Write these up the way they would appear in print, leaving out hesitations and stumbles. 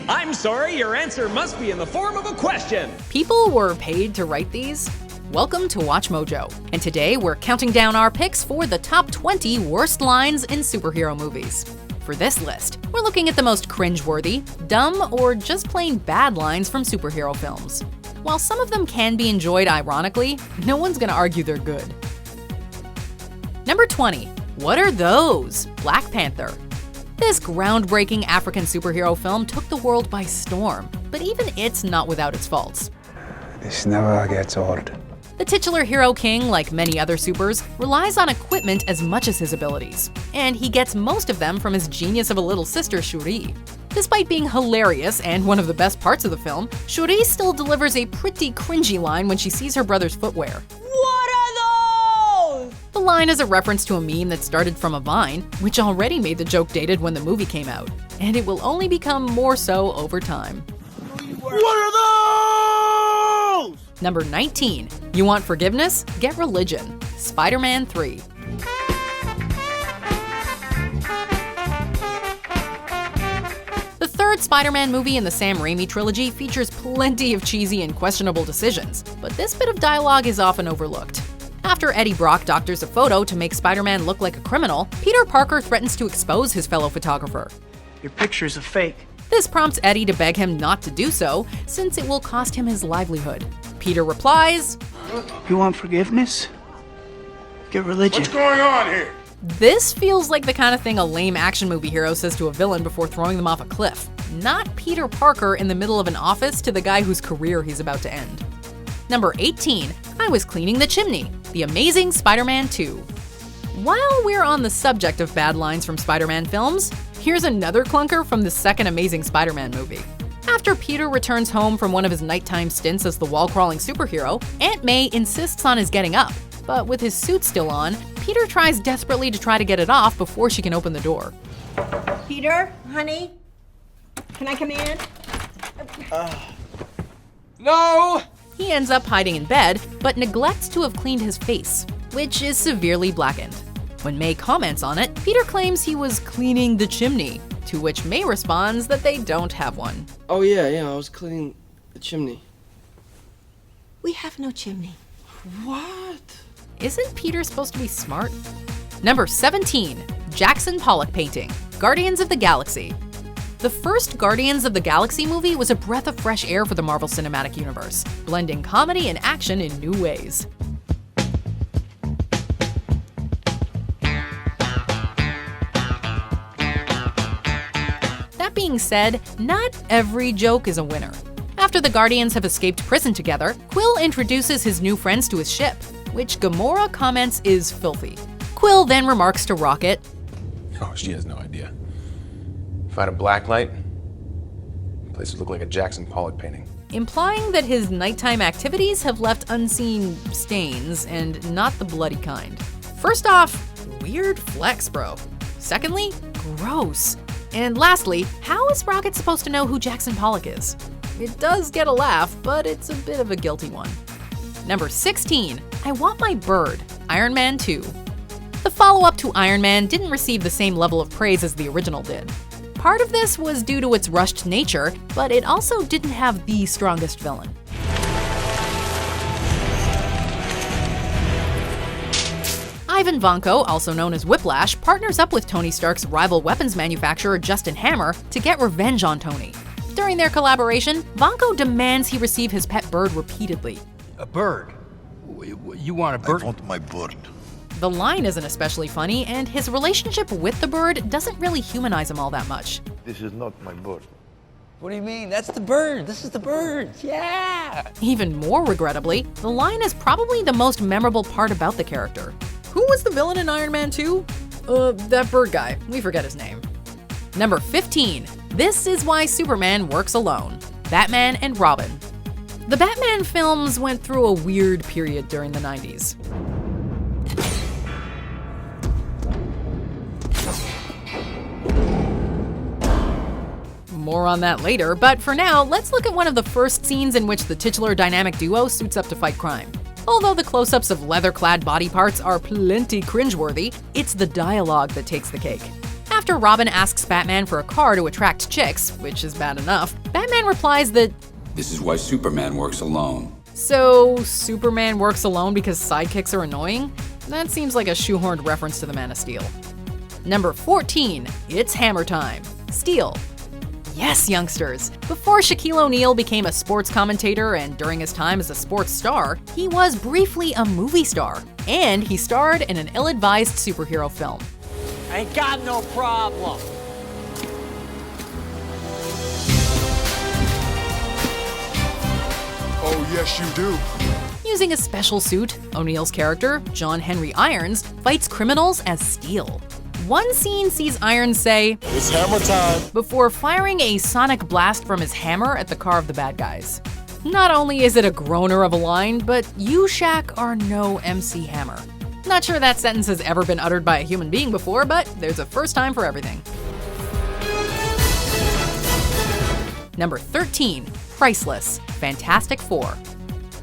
I'm sorry, your answer must be in the form of a question. People were paid to write these? Welcome to WatchMojo, and today we're counting down our picks for the top 20 worst lines in superhero movies. For this list, we're looking at the most cringe-worthy, dumb, or just plain bad lines from superhero films. While some of them can be enjoyed ironically, no one's gonna argue they're good. Number 20. What are those? Black Panther. This groundbreaking African superhero film took the world by storm, but even it's not without its faults. This never gets old. The titular hero king, like many other supers, relies on equipment as much as his abilities, and he gets most of them from his genius of a little sister, Shuri. Despite being hilarious and one of the best parts of the film, Shuri still delivers a pretty cringy line when she sees her brother's footwear. What are those? The line is a reference to a meme that started from a Vine, which already made the joke dated when the movie came out, and it will only become more so over time. What are those? Number 19. You want forgiveness? Get religion. Spider-Man 3. The third Spider-Man movie in the Sam Raimi trilogy features plenty of cheesy and questionable decisions, but this bit of dialogue is often overlooked. After Eddie Brock doctors a photo to make Spider-Man look like a criminal, Peter Parker threatens to expose his fellow photographer. Your picture's a fake. This prompts Eddie to beg him not to do so, since it will cost him his livelihood. Peter replies, You want forgiveness? Get religion. What's going on here? This feels like the kind of thing a lame action movie hero says to a villain before throwing them off a cliff. Not Peter Parker in the middle of an office to the guy whose career he's about to end. Number 18. I Was Cleaning the Chimney. The Amazing Spider-Man 2. While we're on the subject of bad lines from Spider-Man films, here's another clunker from the second Amazing Spider-Man movie. After Peter returns home from one of his nighttime stints as the wall-crawling superhero, Aunt May insists on his getting up. But with his suit still on, Peter tries desperately to try to get it off before she can open the door. Peter, honey, can I come in? No! He ends up hiding in bed, but neglects to have cleaned his face, which is severely blackened. When May comments on it, Peter claims he was cleaning the chimney, to which May responds that they don't have one. Oh yeah, I was cleaning the chimney. We have no chimney. What? Isn't Peter supposed to be smart? Number 17. Jackson Pollock painting. Guardians of the Galaxy. The first Guardians of the Galaxy movie was a breath of fresh air for the Marvel Cinematic Universe, blending comedy and action in new ways. That being said, not every joke is a winner. After the Guardians have escaped prison together, Quill introduces his new friends to his ship, which Gamora comments is filthy. Quill then remarks to Rocket, Oh, she has no idea. If I had a black light, the place would look like a Jackson Pollock painting. implying that his nighttime activities have left unseen stains and not the bloody kind. First off, weird flex, bro. Secondly, gross. And lastly, how is Rocket supposed to know who Jackson Pollock is? It does get a laugh, but it's a bit of a guilty one. Number 16, I Want My Bird, Iron Man 2. The follow-up to Iron Man didn't receive the same level of praise as the original did. Part of this was due to its rushed nature, but it also didn't have the strongest villain. Ivan Vanko, also known as Whiplash, partners up with Tony Stark's rival weapons manufacturer Justin Hammer to get revenge on Tony. During their collaboration, Vanko demands he receive his pet bird repeatedly. A bird? You want a bird? I want my bird. The line isn't especially funny, and his relationship with the bird doesn't really humanize him all that much. This is not my bird. What do you mean? That's the bird. This is the bird. Yeah! Even more regrettably, the line is probably the most memorable part about the character. Who was the villain in Iron Man 2? That bird guy. We forget his name. Number 15. This is why Superman works alone. Batman and Robin. The Batman films went through a weird period during the 90s. More on that later, but for now, let's look at one of the first scenes in which the titular dynamic duo suits up to fight crime. Although the close-ups of leather-clad body parts are plenty cringeworthy, it's the dialogue that takes the cake. after Robin asks Batman for a car to attract chicks, which is bad enough, Batman replies that, "This is why Superman works alone." So Superman works alone because sidekicks are annoying? That seems like a shoehorned reference to the Man of Steel. Number 14, it's hammer time. Steel. Yes, youngsters. Before Shaquille O'Neal became a sports commentator and during his time as a sports star, he was briefly a movie star. And he starred in an ill-advised superhero film. Ain't got no problem. Oh, yes, you do. Using a special suit, O'Neal's character, John Henry Irons, fights criminals as Steel. One scene sees Irons say, "It's hammer time," before firing a sonic blast from his hammer at the car of the bad guys. Not only is it a groaner of a line, but you, Shaq, are no MC Hammer. Not sure that sentence has ever been uttered by a human being before, but there's a first time for everything. Number 13, Priceless Fantastic Four.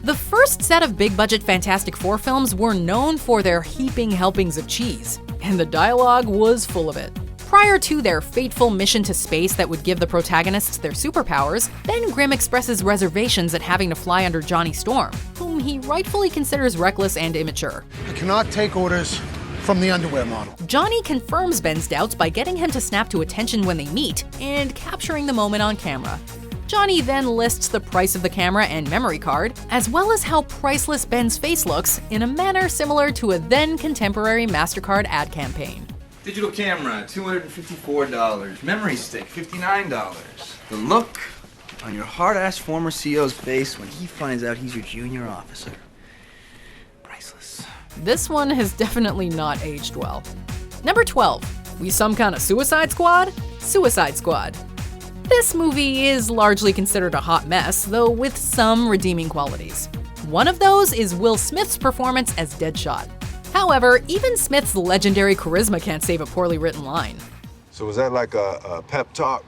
The first set of big-budget Fantastic Four films were known for their heaping helpings of cheese, and the dialogue was full of it. Prior to their fateful mission to space that would give the protagonists their superpowers, Ben Grimm expresses reservations at having to fly under Johnny Storm, whom he rightfully considers reckless and immature. "I cannot take orders from the underwear model." Johnny confirms Ben's doubts by getting him to snap to attention when they meet and capturing the moment on camera. Johnny then lists the price of the camera and memory card, as well as how priceless Ben's face looks in a manner similar to a then-contemporary MasterCard ad campaign. Digital camera, $254. Memory stick, $59. The look on your hard-ass former CO's face when he finds out he's your junior officer. Priceless. This one has definitely not aged well. Number 12, we some kind of Suicide Squad? Suicide Squad. This movie is largely considered a hot mess, though with some redeeming qualities. One of those is Will Smith's performance as Deadshot. However, even Smith's legendary charisma can't save a poorly written line. So was that like a pep talk?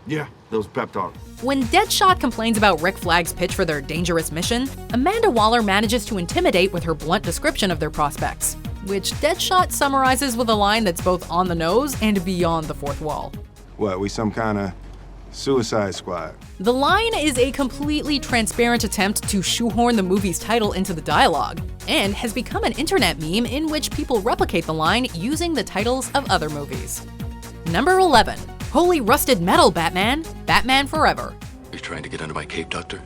Yeah, that was pep talk. When Deadshot complains about Rick Flag's pitch for their dangerous mission, Amanda Waller manages to intimidate with her blunt description of their prospects, which Deadshot summarizes with a line that's both on the nose and beyond the fourth wall. What, we some kind of Suicide Squad? The line is a completely transparent attempt to shoehorn the movie's title into the dialogue, and has become an internet meme in which people replicate the line using the titles of other movies. Number 11, Holy Rusted Metal, Batman! Batman Forever. You're trying to get under my cape, Doctor?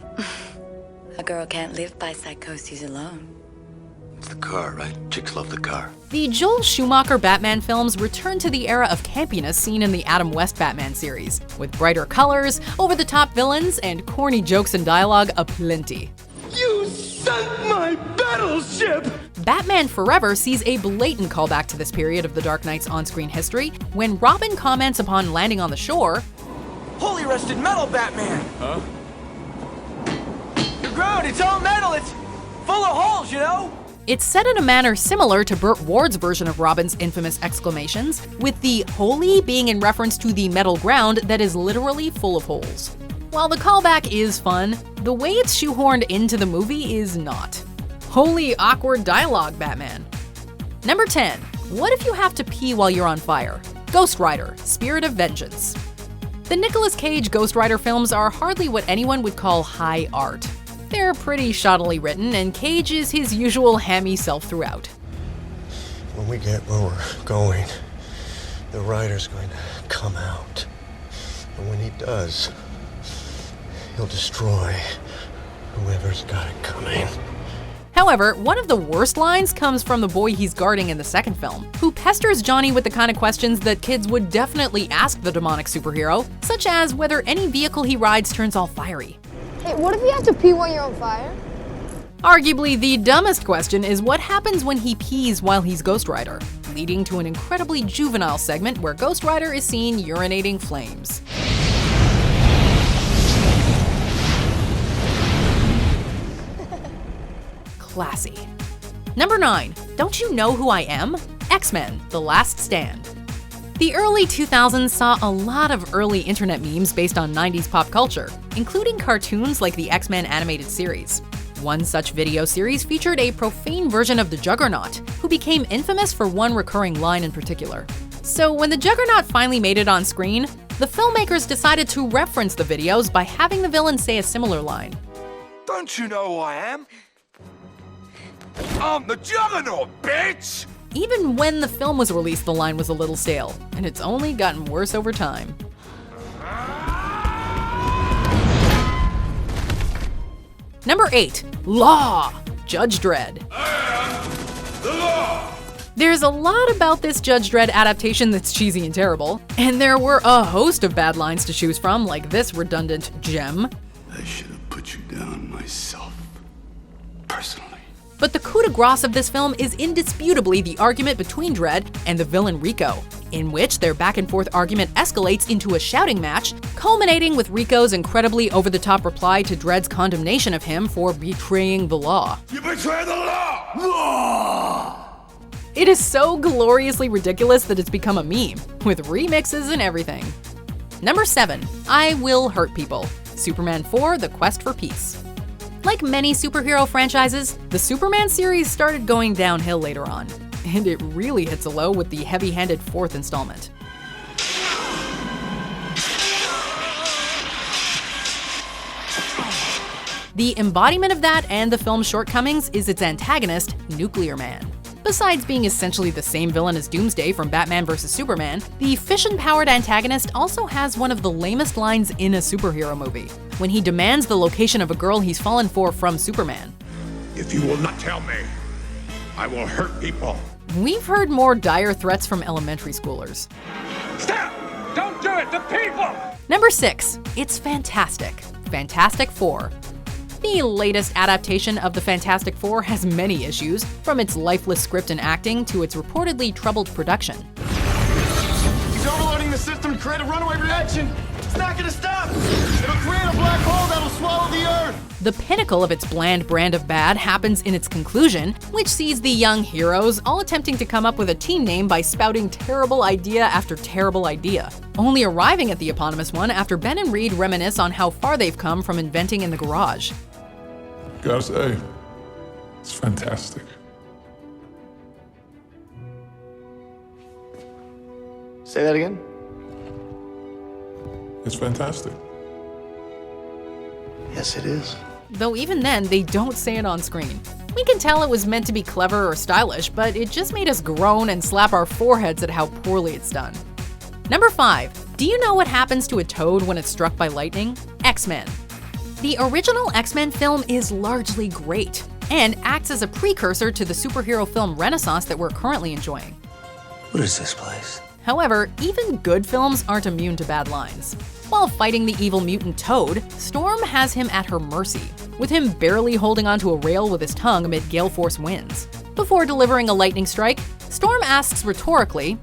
A girl can't live by psychoses alone. It's the car, right? Chicks love the car. The Joel Schumacher Batman films return to the era of campiness seen in the Adam West Batman series, with brighter colors, over-the-top villains, and corny jokes and dialogue aplenty. You sunk my battleship! Batman Forever sees a blatant callback to this period of the Dark Knight's on-screen history when Robin comments upon landing on the shore, Holy rusted metal, Batman! Huh? The ground, it's all metal, it's full of holes, you know? It's said in a manner similar to Burt Ward's version of Robin's infamous exclamations, with the holy being in reference to the metal ground that is literally full of holes. While the callback is fun, the way it's shoehorned into the movie is not. Holy awkward dialogue, Batman. Number 10, what if you have to pee while you're on fire? Ghost Rider, Spirit of Vengeance. The Nicolas Cage Ghost Rider films are hardly what anyone would call high art. They're pretty shoddily written, and Cage is his usual hammy self throughout. When we get where we're going, the rider's going to come out. And when he does, he'll destroy whoever's got it coming. However, one of the worst lines comes from the boy he's guarding in the second film, who pesters Johnny with the kind of questions that kids would definitely ask the demonic superhero, such as whether any vehicle he rides turns all fiery. Hey, what if you have to pee while you're on fire? Arguably, the dumbest question is what happens when he pees while he's Ghost Rider, leading to an incredibly juvenile segment where Ghost Rider is seen urinating flames. Classy. Number 9, don't you know who I am? XMen, The Last Stand. The early 2000s saw a lot of early internet memes based on 90s pop culture, including cartoons like the X-Men animated series. One such video series featured a profane version of the Juggernaut, who became infamous for one recurring line in particular. So when the Juggernaut finally made it on screen, the filmmakers decided to reference the videos by having the villain say a similar line. Don't you know who I am? I'm the Juggernaut, bitch! Even when the film was released, the line was a little stale, and it's only gotten worse over time. Number 8. Law! Judge Dredd. The law! There's a lot about this Judge Dredd adaptation that's cheesy and terrible, and there were a host of bad lines to choose from, like this redundant gem. I should have put you down myself, personally. But the coup de grace of this film is indisputably the argument between Dredd and the villain Rico, in which their back-and-forth argument escalates into a shouting match, culminating with Rico's incredibly over-the-top reply to Dredd's condemnation of him for betraying the law. You betray the law! Law! It is so gloriously ridiculous that it's become a meme, with remixes and everything. Number 7. I Will Hurt People. Superman 4: The Quest for Peace. Like many superhero franchises, the Superman series started going downhill later on, and it really hits a low with the heavy-handed 4th installment. The embodiment of that and the film's shortcomings is its antagonist, Nuclear Man. Besides being essentially the same villain as Doomsday from Batman vs. Superman, the fission-powered antagonist also has one of the lamest lines in a superhero movie, when he demands the location of a girl he's fallen for from Superman. If you will not tell me, I will hurt people. We've heard more dire threats from elementary schoolers. Stop! Don't do it! The people! Number 6. It's Fantastic. Fantastic Four. The latest adaptation of the Fantastic Four has many issues, from its lifeless script and acting to its reportedly troubled production. He's overloading the system to create a runaway reaction. It's not gonna stop. It'll create a black hole that'll swallow the Earth. The pinnacle of its bland brand of bad happens in its conclusion, which sees the young heroes all attempting to come up with a team name by spouting terrible idea after terrible idea, only arriving at the eponymous one after Ben and Reed reminisce on how far they've come from inventing in the garage. Gotta say, it's fantastic. Say that again? It's fantastic. Yes, it is. Though even then, they don't say it on screen. We can tell it was meant to be clever or stylish, but it just made us groan and slap our foreheads at how poorly it's done. Number 5. Do you know what happens to a toad when it's struck by lightning? XMen. The original X-Men film is largely great, and acts as a precursor to the superhero film renaissance that we're currently enjoying. What is this place? However, even good films aren't immune to bad lines. While fighting the evil mutant Toad, Storm has him at her mercy, with him barely holding onto a rail with his tongue amid gale force winds. Before delivering a lightning strike, Storm asks rhetorically,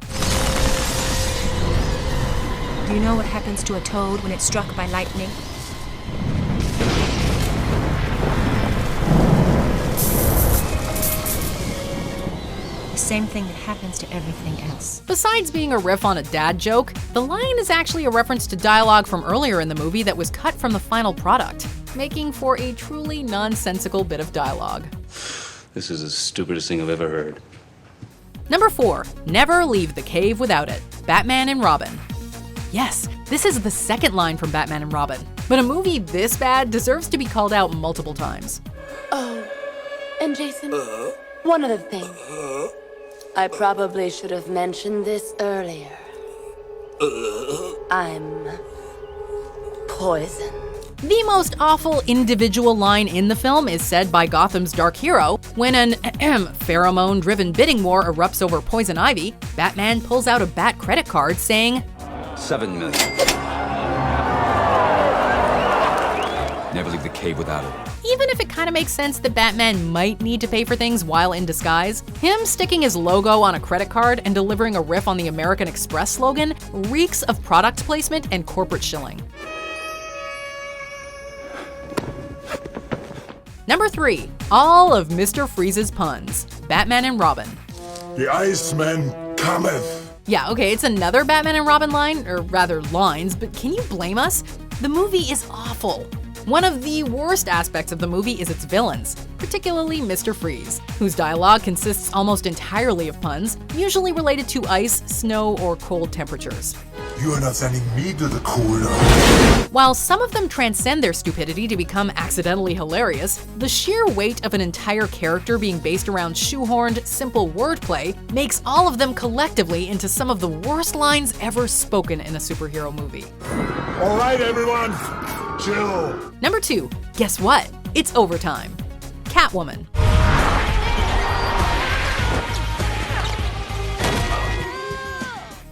Do you know what happens to a toad when it's struck by lightning? Same thing that happens to everything else. Besides being a riff on a dad joke, the line is actually a reference to dialogue from earlier in the movie that was cut from the final product, making for a truly nonsensical bit of dialogue. This is the stupidest thing I've ever heard. Number 4. Never leave the cave without it. Batman and Robin. Yes, this is the second line from Batman and Robin, but a movie this bad deserves to be called out multiple times. Oh, and Jason, one other thing. I probably should have mentioned this earlier. I'm poison. The most awful individual line in the film is said by Gotham's dark hero when an pheromone-driven bidding war erupts over poison ivy. Batman pulls out a Bat credit card saying, $7 million. Never leave the cave without it. Even if it kind of makes sense that Batman might need to pay for things while in disguise, him sticking his logo on a credit card and delivering a riff on the American Express slogan reeks of product placement and corporate shilling. Number 3. All of Mr. Freeze's puns. Batman and Robin. The Iceman cometh. Yeah, okay, it's another Batman and Robin line, or rather lines, but can you blame us? The movie is awful. One of the worst aspects of the movie is its villains, particularly Mr. Freeze, whose dialogue consists almost entirely of puns, usually related to ice, snow, or cold temperatures. You are not sending me to the corner. While some of them transcend their stupidity to become accidentally hilarious, the sheer weight of an entire character being based around shoehorned, simple wordplay makes all of them collectively into some of the worst lines ever spoken in a superhero movie. All right, everyone, chill. Number 2, guess what? It's overtime. Catwoman.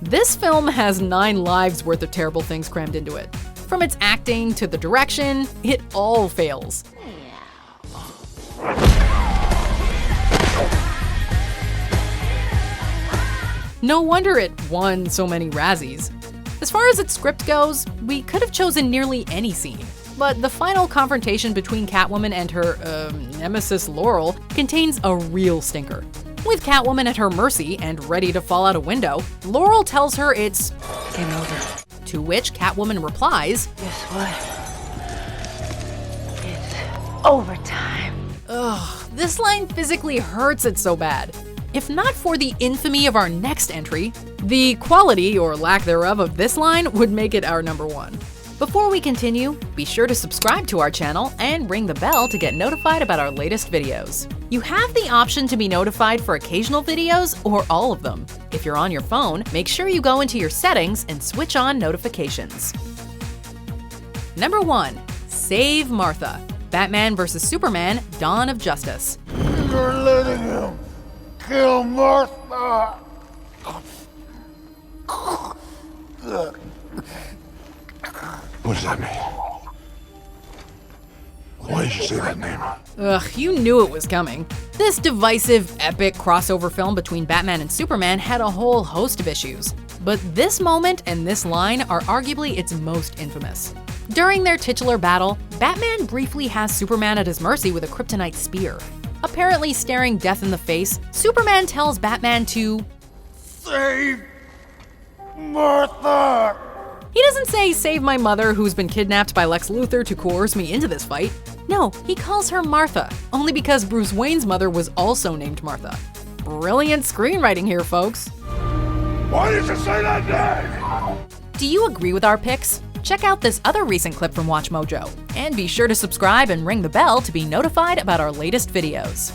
This film has 9 lives worth of terrible things crammed into it. From its acting to the direction, it all fails. No wonder it won so many Razzies. As far as its script goes, we could have chosen nearly any scene. But the final confrontation between Catwoman and her, nemesis Laurel contains a real stinker. With Catwoman at her mercy and ready to fall out a window, Laurel tells her it's game over. To which Catwoman replies, Guess what? It's overtime. ugh, this line physically hurts it so bad. If not for the infamy of our next entry, the quality or lack thereof of this line would make it our number 1. Before we continue, be sure to subscribe to our channel and ring the bell to get notified about our latest videos. You have the option to be notified for occasional videos or all of them. If you're on your phone, make sure you go into your settings and switch on notifications. Number 1, Save Martha. Batman vs. Superman: Dawn of Justice. You're letting him kill Martha. What does that mean? Why did you say that name? Ugh, you knew it was coming. This divisive, epic crossover film between Batman and Superman had a whole host of issues. But this moment and this line are arguably its most infamous. During their titular battle, Batman briefly has Superman at his mercy with a kryptonite spear. Apparently staring death in the face, Superman tells Batman to Save Martha! He doesn't say, save my mother who's been kidnapped by Lex Luthor to coerce me into this fight. No, he calls her Martha, only because Bruce Wayne's mother was also named Martha. Brilliant screenwriting here, folks. Why did you say that name? Do you agree with our picks? Check out this other recent clip from WatchMojo, and be sure to subscribe and ring the bell to be notified about our latest videos.